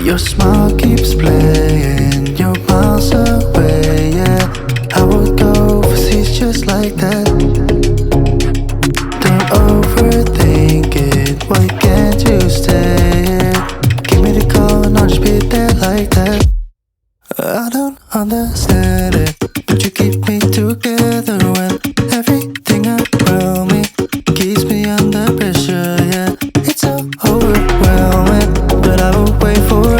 Your smile keeps playing, you're miles away, yeah. I would go overseas just like that. Don't overthink it, why can't you stay here? Give me the call and I'll just be there like that. I don't understand it, but you keep me together when everything around me keeps me under pressure, yeah. It's so overwhelming, but I will wait for